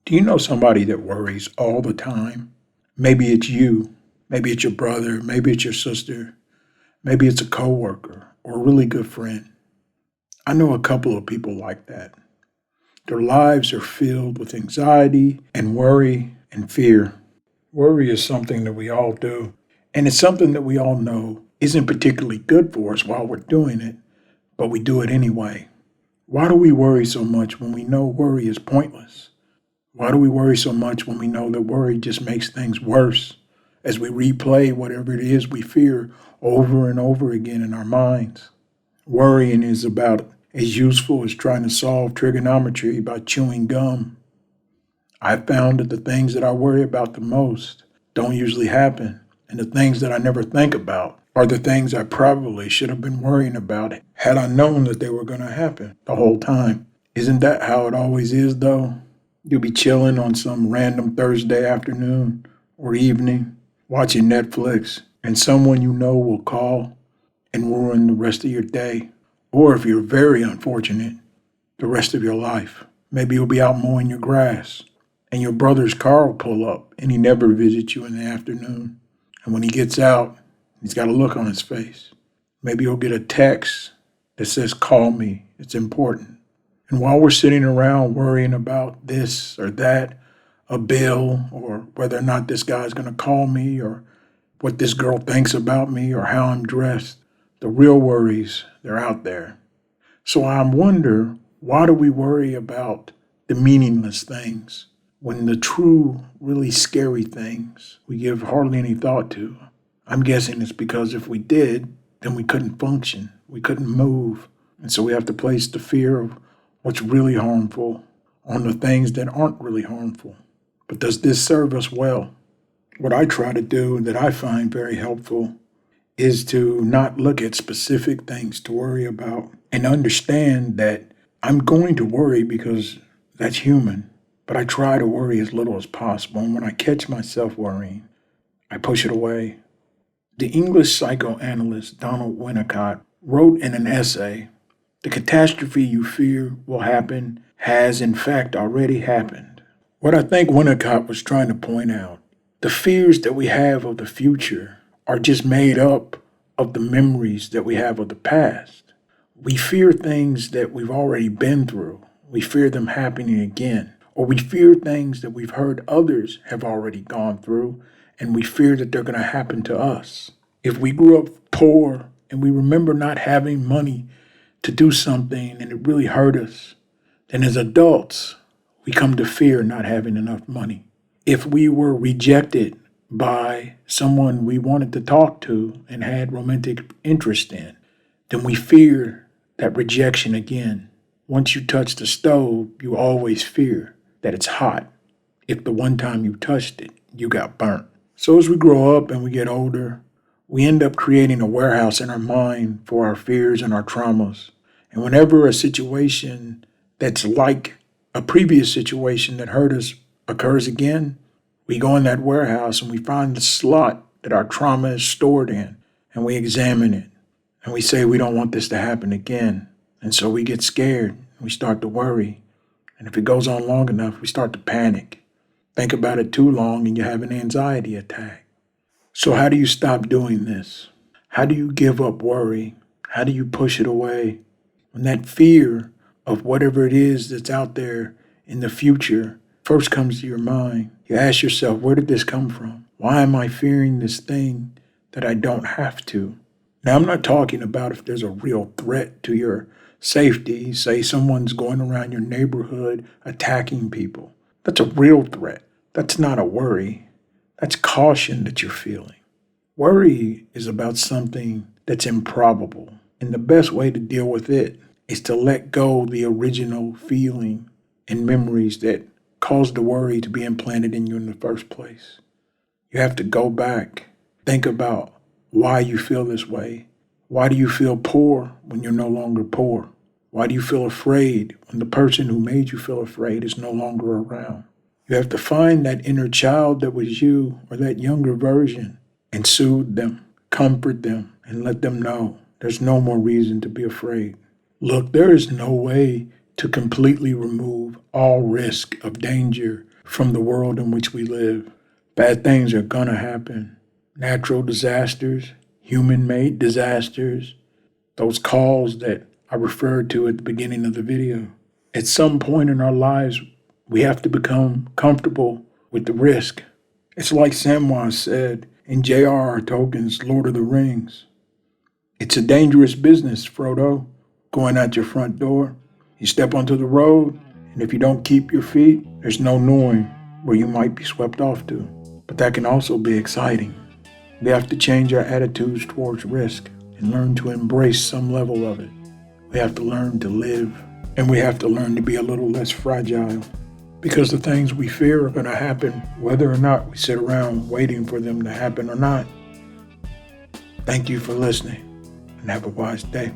Do you know somebody that worries all the time? Maybe it's you, maybe it's your brother, maybe it's your sister, maybe it's a coworker or a really good friend. I know a couple of people like that. Their lives are filled with anxiety and worry and fear. Worry is something that we all do, and it's something that we all know isn't particularly good for us while we're doing it, but we do it anyway. Why do we worry so much when we know worry is pointless? Why do we worry so much when we know that worry just makes things worse as we replay whatever it is we fear over and over again in our minds? Worrying is about as useful as trying to solve trigonometry by chewing gum. I've found that the things that I worry about the most don't usually happen, and the things that I never think about are the things I probably should have been worrying about had I known that they were going to happen the whole time. Isn't that how it always is, though? You'll be chilling on some random Thursday afternoon or evening, watching Netflix, and someone you know will call and ruin the rest of your day. Or if you're very unfortunate, the rest of your life. Maybe you'll be out mowing your grass, and your brother's car will pull up, and he never visits you in the afternoon. And when he gets out, he's got a look on his face. Maybe you'll get a text that says, "Call me, it's important." And while we're sitting around worrying about this or that, a bill, or whether or not this guy's going to call me, or what this girl thinks about me, or how I'm dressed, the real worries, they're out there. So I wonder, why do we worry about the meaningless things when the true, really scary things we give hardly any thought to? I'm guessing it's because if we did, then we couldn't function, we couldn't move. And so we have to place the fear of what's really harmful on the things that aren't really harmful. But does this serve us well? What I try to do that I find very helpful is to not look at specific things to worry about and understand that I'm going to worry because that's human, but I try to worry as little as possible. And when I catch myself worrying, I push it away. The English psychoanalyst Donald Winnicott wrote in an essay, "The catastrophe you fear will happen has in fact already happened." What I think Winnicott was trying to point out, the fears that we have of the future are just made up of the memories that we have of the past. We fear things that we've already been through. We fear them happening again. Or we fear things that we've heard others have already gone through, and we fear that they're going to happen to us. If we grew up poor and we remember not having money to do something and it really hurt us, then as adults, we come to fear not having enough money. If we were rejected by someone we wanted to talk to and had romantic interest in, then we fear that rejection again. Once you touch the stove, you always fear that it's hot. If the one time you touched it, you got burnt. So as we grow up and we get older, we end up creating a warehouse in our mind for our fears and our traumas. And whenever a situation that's like a previous situation that hurt us occurs again, we go in that warehouse and we find the slot that our trauma is stored in, and we examine it. And we say we don't want this to happen again. And so we get scared, and we start to worry. And if it goes on long enough, we start to panic. Think about it too long and you have an anxiety attack. So how do you stop doing this? How do you give up worry? How do you push it away? When that fear of whatever it is that's out there in the future first comes to your mind, you ask yourself, where did this come from? Why am I fearing this thing that I don't have to? Now, I'm not talking about if there's a real threat to your safety. Say someone's going around your neighborhood attacking people. That's a real threat. That's not a worry. That's caution that you're feeling. Worry is about something that's improbable. And the best way to deal with it is to let go the original feeling and memories that caused the worry to be implanted in you in the first place. You have to go back, think about why you feel this way. Why do you feel poor when you're no longer poor? Why do you feel afraid when the person who made you feel afraid is no longer around? You have to find that inner child that was you, or that younger version, and soothe them, comfort them, and let them know there's no more reason to be afraid. Look, there is no way to completely remove all risk of danger from the world in which we live. Bad things are gonna happen. Natural disasters, human-made disasters, those calls that I referred to at the beginning of the video. At some point in our lives, we have to become comfortable with the risk. It's like Samwise said in J.R.R. Tolkien's Lord of the Rings. It's a dangerous business, Frodo, going out your front door. You step onto the road, and if you don't keep your feet, there's no knowing where you might be swept off to. But that can also be exciting. We have to change our attitudes towards risk and learn to embrace some level of it. We have to learn to live, and we have to learn to be a little less fragile, because the things we fear are going to happen whether or not we sit around waiting for them to happen or not. Thank you for listening, and have a wise day.